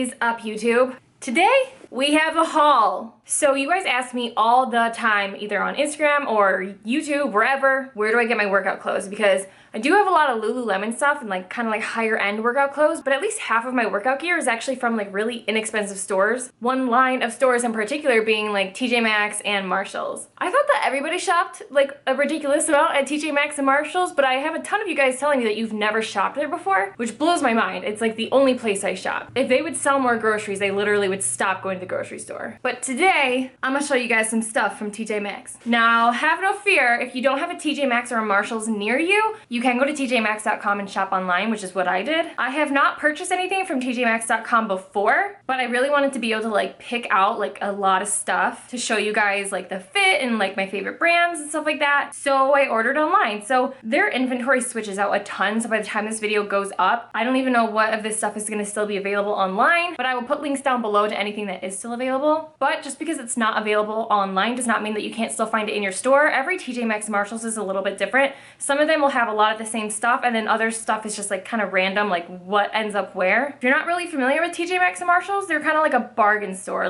is up, YouTube? Today we have a haul. So you guys ask me all the time, either on Instagram or YouTube, wherever, where do I get my workout clothes? Because I do have a lot of Lululemon stuff and kind of higher end workout clothes, but at least half of my workout gear is actually from really inexpensive stores. One line of stores in particular being TJ Maxx and Marshalls. I thought that everybody shopped a ridiculous amount at TJ Maxx and Marshalls, but I have a ton of you guys telling me that you've never shopped there before, which blows my mind. It's the only place I shop. If they would sell more groceries, they literally would stop going to the grocery store. But today, I'm gonna show you guys some stuff from TJ Maxx. Now, have no fear, if you don't have a TJ Maxx or a Marshalls near you, you can go to tjmaxx.com and shop online, which is what I did. I have not purchased anything from tjmaxx.com before, but I really wanted to be able to pick out a lot of stuff to show you guys the fit and my favorite brands and stuff like that. So I ordered online. So their inventory switches out a ton, so by the time this video goes up, I don't even know what of this stuff is gonna still be available online, but I will put links down below to anything that is still available. But just because it's not available online does not mean that you can't still find it in your store. Every TJ Maxx Marshalls is a little bit different. Some of them will have a lot of the same stuff, and then other stuff is just kind of random, what ends up where. If you're not really familiar with TJ Maxx and Marshalls, they're kind of like a bargain store.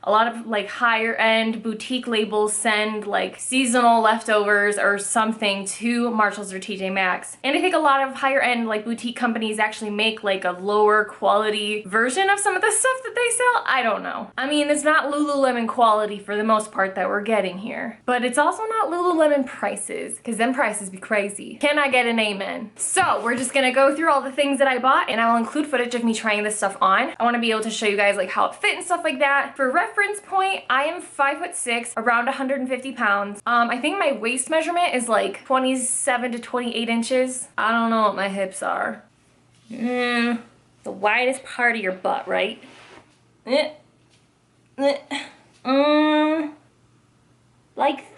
A lot of higher end boutique labels send seasonal leftovers or something to Marshalls or TJ Maxx. And I think a lot of higher end boutique companies actually make a lower quality version of some of the stuff that they sell. I don't know. I mean, it's not Lululemon quality for the most part that we're getting here. But it's also not Lululemon prices, because them prices be crazy. Can I get an amen? So we're just gonna go through all the things that I bought, and I will include footage of me trying this stuff on. I wanna be able to show you guys how it fit and stuff like that. For reference point, I am 5'6", around 150 pounds. I think my waist measurement is 27 to 28 inches. I don't know what my hips are. The widest part of your butt, right?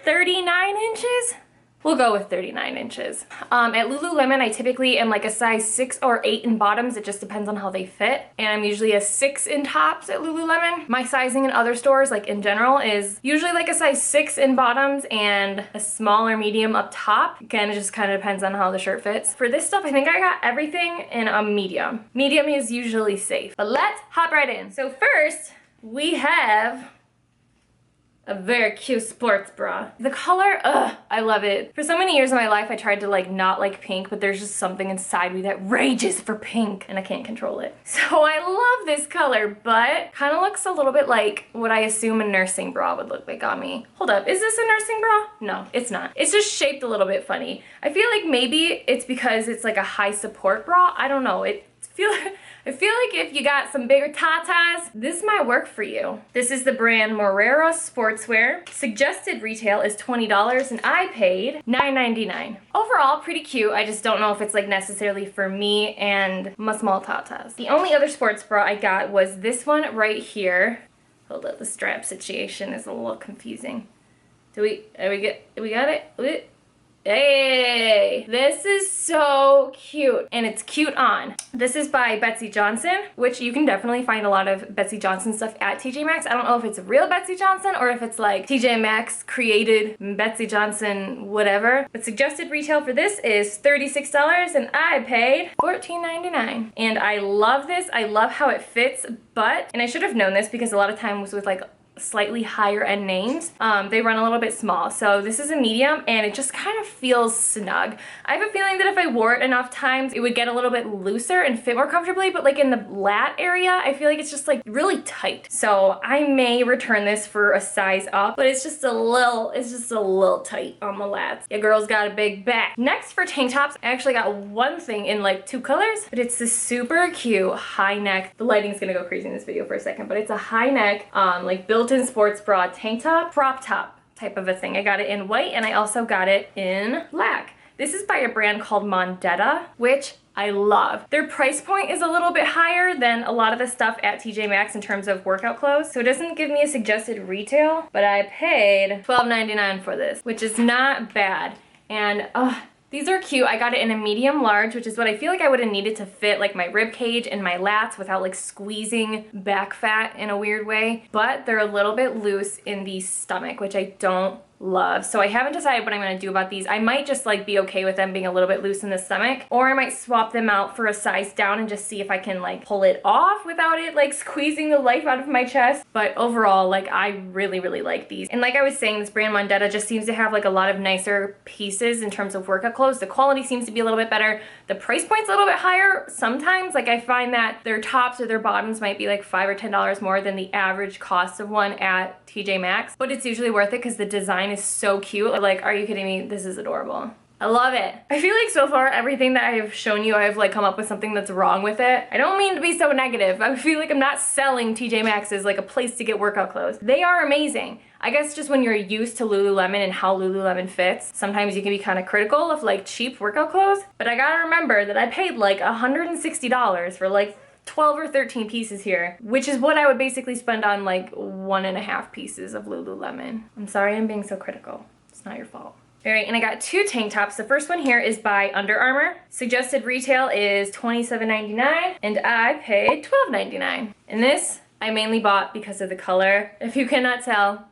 39 inches? We'll go with 39 inches. At Lululemon, I typically am a size 6 or 8 in bottoms. It just depends on how they fit. And I'm usually a 6 in tops at Lululemon. My sizing in other stores, in general, is usually a size 6 in bottoms and a small or medium up top. Again, it just kind of depends on how the shirt fits. For this stuff, I think I got everything in a medium. Medium is usually safe. But let's hop right in. So first, we have a very cute sports bra. The color, I love it. For so many years of my life, I tried to not like pink, but there's just something inside me that rages for pink, and I can't control it. So I love this color, but kind of looks a little bit like what I assume a nursing bra would look like on me. Hold up, is this a nursing bra? No, it's not. It's just shaped a little bit funny. I feel maybe it's because it's a high support bra. I don't know. I feel if you got some bigger tatas, this might work for you. This is the brand Marrero Sportswear. Suggested retail is $20 and I paid $9.99. Overall, pretty cute. I just don't know if it's necessarily for me and my small tatas. The only other sports bra I got was this one right here. Hold up, the strap situation is a little confusing. We got it? Hey, this is so cute, and it's cute on. This is by Betsey Johnson, which you can definitely find a lot of Betsey Johnson stuff at TJ Maxx. I don't know if it's real Betsey Johnson or if it's TJ Maxx created Betsey Johnson whatever. But suggested retail for this is $36 and I paid $14.99. And I love this. I love how it fits, and I should have known this because a lot of times with slightly higher end names, they run a little bit small. So this is a medium and it just kind of feels snug. I have a feeling that if I wore it enough times, it would get a little bit looser and fit more comfortably, but in the lat area, I feel it's just really tight. So I may return this for a size up, but it's just a little tight on my lats. Your girl's got a big back. Next for tank tops, I actually got one thing in 2 colors, but it's this super cute high neck. The lighting's gonna go crazy in this video for a second, but it's a high neck, built-in sports bra tank top, crop top type of a thing. I got it in white and I also got it in black. This is by a brand called Mondetta, which I love. Their price point is a little bit higher than a lot of the stuff at TJ Maxx in terms of workout clothes. So it doesn't give me a suggested retail, but I paid $12.99 for this, which is not bad. And these are cute. I got it in a medium large, which is what I feel I would have needed to fit my rib cage and my lats without squeezing back fat in a weird way. But they're a little bit loose in the stomach, which I don't love. So I haven't decided what I'm gonna do about these. I might just like be okay with them being a little bit loose in the stomach, or I might swap them out for a size down and just see if I can like pull it off without it like squeezing the life out of my chest. But overall, like I really, really like these. And like I was saying, this brand Mondetta just seems to have like a lot of nicer pieces in terms of workout clothes. The quality seems to be a little bit better. The price point's a little bit higher. Sometimes like I find that their tops or their bottoms might be like $5 or $10 more than the average cost of one at TJ Maxx, but it's usually worth it because the design is so cute. Like, are you kidding me? This is adorable. I love it. I feel like so far everything that I have shown you, I've like come up with something that's wrong with it. I don't mean to be so negative. I feel like I'm not selling TJ Maxx as like a place to get workout clothes. They are amazing. I guess just when you're used to Lululemon and how Lululemon fits, sometimes you can be kind of critical of like cheap workout clothes. But I gotta remember that I paid like $160 for like 12 or 13 pieces here, which is what I would basically spend on like 1.5 pieces of Lululemon. I'm sorry I'm being so critical. It's not your fault. All right, and I got 2 tank tops. The first one here is by Under Armour. Suggested retail is $27.99 and I paid $12.99. And this I mainly bought because of the color. If you cannot tell,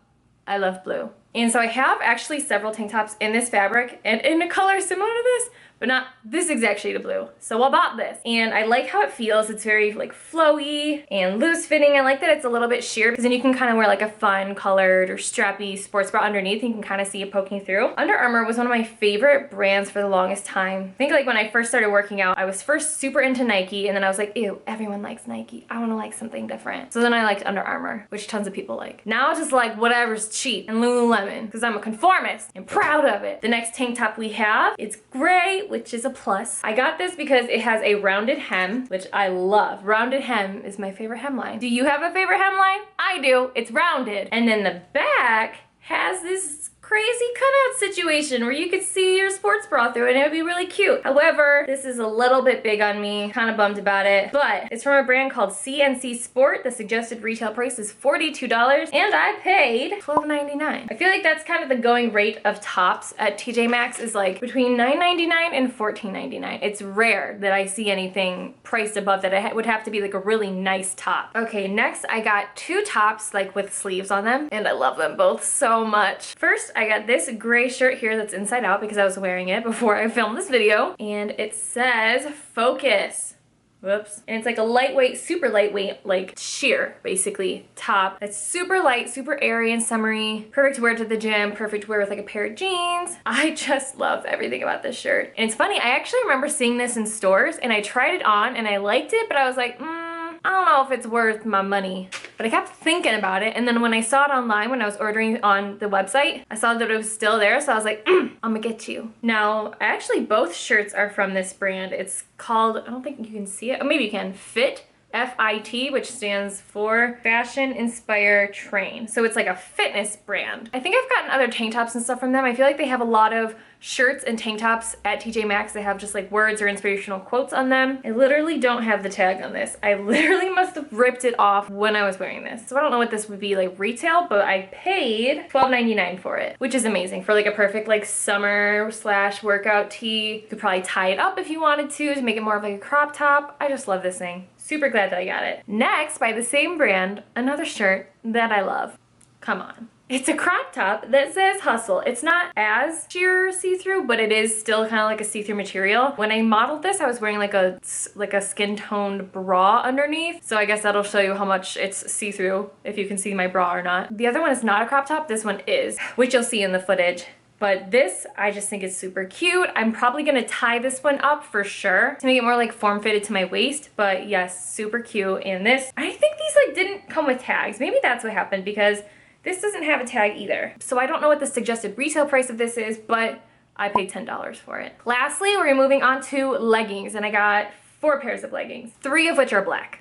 I love blue. And so I have actually several tank tops in this fabric and in a color similar to this, but not this exact shade of blue. So I bought this and I like how it feels. It's very like flowy and loose fitting. I like that it's a little bit sheer because then you can kind of wear like a fun colored or strappy sports bra underneath and you can kind of see it poking through. Under Armour was one of my favorite brands for the longest time. I think like when I first started working out, I was first super into Nike and then I was like, ew, everyone likes Nike. I want to like something different. So then I liked Under Armour, which tons of people like. Now it's just like whatever's cheap and Lululemon because I'm a conformist and proud of it. The next tank top we have, it's gray, which is a plus. I got this because it has a rounded hem, which I love. Rounded hem is my favorite hemline. Do you have a favorite hemline? I do. It's rounded. And then the back has this crazy cutout situation where you could see your sports bra through it and it would be really cute. However, this is a little bit big on me, kind of bummed about it, but it's from a brand called CNC Sport. The suggested retail price is $42 and I paid $12.99. I feel like that's kind of the going rate of tops at TJ Maxx is like between $9.99 and $14.99. It's rare that I see anything priced above that. It would have to be like a really nice top. Okay, next I got 2 tops like with sleeves on them and I love them both so much. First, I got this gray shirt here that's inside out because I was wearing it before I filmed this video. And it says Focus. Whoops. And it's like a lightweight, super lightweight, like sheer, basically, top. It's super light, super airy and summery. Perfect to wear to the gym, perfect to wear with like a pair of jeans. I just love everything about this shirt. And it's funny, I actually remember seeing this in stores and I tried it on and I liked it, but I was like, I don't know if it's worth my money. But I kept thinking about it, and then when I saw it online, when I was ordering on the website, I saw that it was still there, so I was like, I'm gonna get you. Now, actually both shirts are from this brand. It's called, I don't think you can see it, oh, maybe you can, Fit, F-I-T, which stands for Fashion Inspire Train. So it's like a fitness brand. I think I've gotten other tank tops and stuff from them. I feel like they have a lot of shirts and tank tops at TJ Maxx. They have just like words or inspirational quotes on them. I literally don't have the tag on this. I literally must have ripped it off when I was wearing this. So I don't know what this would be like retail, but I paid $12.99 for it, which is amazing for like a perfect like summer / workout tee. You could probably tie it up if you wanted to make it more of like a crop top. I just love this thing. Super glad that I got it. Next, by the same brand, another shirt that I love. Come on. It's a crop top that says Hustle. It's not as sheer see-through, but it is still kind of like a see-through material. When I modeled this, I was wearing like a skin-toned bra underneath. So I guess that'll show you how much it's see-through, if you can see my bra or not. The other one is not a crop top. This one is, which you'll see in the footage. But this, I just think is super cute. I'm probably gonna tie this one up for sure to make it more like form-fitted to my waist. But yes, super cute. And this, I think these like didn't come with tags. Maybe that's what happened because this doesn't have a tag either. So I don't know what the suggested retail price of this is, but I paid $10 for it. Lastly, we're moving on to leggings, and I got 4 pairs of leggings, 3 of which are black.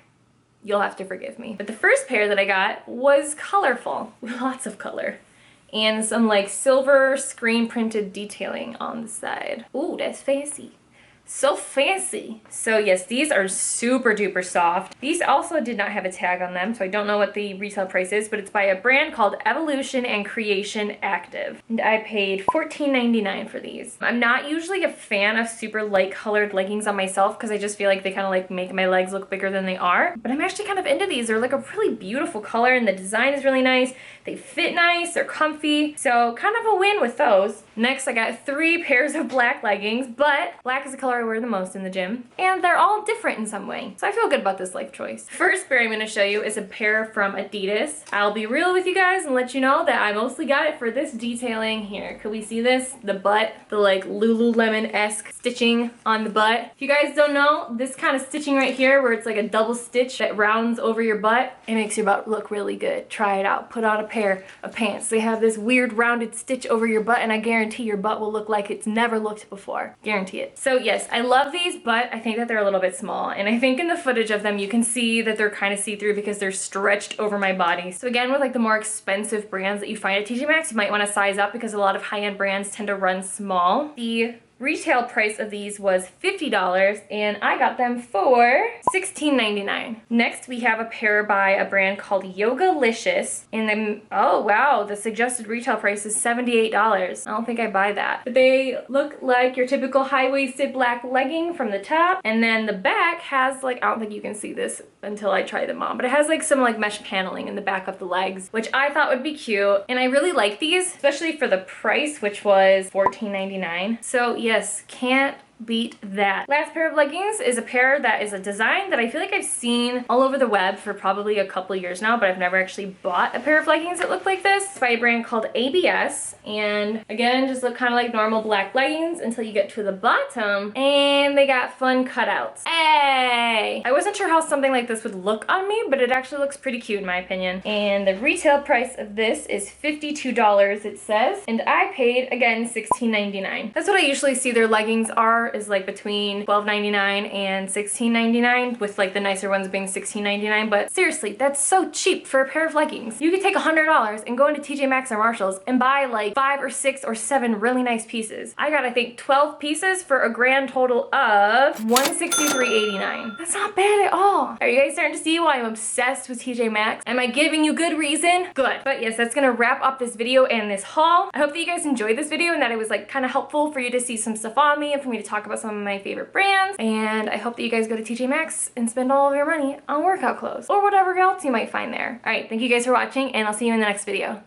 You'll have to forgive me. But the first pair that I got was colorful, lots of color, and some like silver screen printed detailing on the side. Ooh, that's fancy. So fancy. So yes, these are super duper soft. These also did not have a tag on them, so I don't know what the retail price is, but it's by a brand called Evolution and Creation Active. And I paid $14.99 for these. I'm not usually a fan of super light colored leggings on myself because I just feel like they kind of like make my legs look bigger than they are. But I'm actually kind of into these. They're like a really beautiful color and the design is really nice. They fit nice, they're comfy. So kind of a win with those. Next, I got 3 pairs of black leggings, but black is the color I wear the most in the gym. And they're all different in some way. So I feel good about this life choice. First pair I'm gonna show you is a pair from Adidas. I'll be real with you guys and let you know that I mostly got it for this detailing here. Could we see this? The butt, the like Lululemon-esque stitching on the butt. If you guys don't know, this kind of stitching right here where it's like a double stitch that rounds over your butt, it makes your butt look really good. Try it out. Put on a pair of pants. They have this weird rounded stitch over your butt and I guarantee your butt will look like it's never looked before. Guarantee it. So yes, I love these, but I think that they're a little bit small. And I think in the footage of them, you can see that they're kind of see-through because they're stretched over my body. So again, with like the more expensive brands that you find at TJ Maxx, you might want to size up because a lot of high-end brands tend to run small. The retail price of these was $50 and I got them for $16.99. Next we have a pair by a brand called Licious and then, oh wow, the suggested retail price is $78. I don't think I buy that. But they look like your typical high-waisted black legging from the top, and then the back has like, I don't think you can see this until I try them on, but it has like some like mesh paneling in the back of the legs, which I thought would be cute. And I really like these, especially for the price, which was $14.99. So yes, can't beat that. Last pair of leggings is a pair that is a design that I feel like I've seen all over the web for probably a couple of years now, but I've never actually bought a pair of leggings that look like this. It's by a brand called ABS, and again, just look kind of like normal black leggings until you get to the bottom, and they got fun cutouts. Hey! I wasn't sure how something like this would look on me, but it actually looks pretty cute in my opinion. And the retail price of this is $52, it says, and I paid, again, $16.99. That's what I usually see their leggings are, is like between $12.99 and $16.99, with like the nicer ones being $16.99. But seriously, that's so cheap for a pair of leggings. You could take $100 and go into TJ Maxx or Marshalls and buy like 5 or 6 or 7 really nice pieces. I got, I think, 12 pieces for a grand total of $163.89. That's not bad at all. Are you guys starting to see why I'm obsessed with TJ Maxx? Am I giving you good reason? Good. But yes, that's gonna wrap up this video and this haul. I hope that you guys enjoyed this video and that it was like kind of helpful for you to see some stuff on me and for me to talk about some of my favorite brands. And I hope that you guys go to TJ Maxx and spend all of your money on workout clothes or whatever else you might find there. All right, thank you guys for watching and I'll see you in the next video.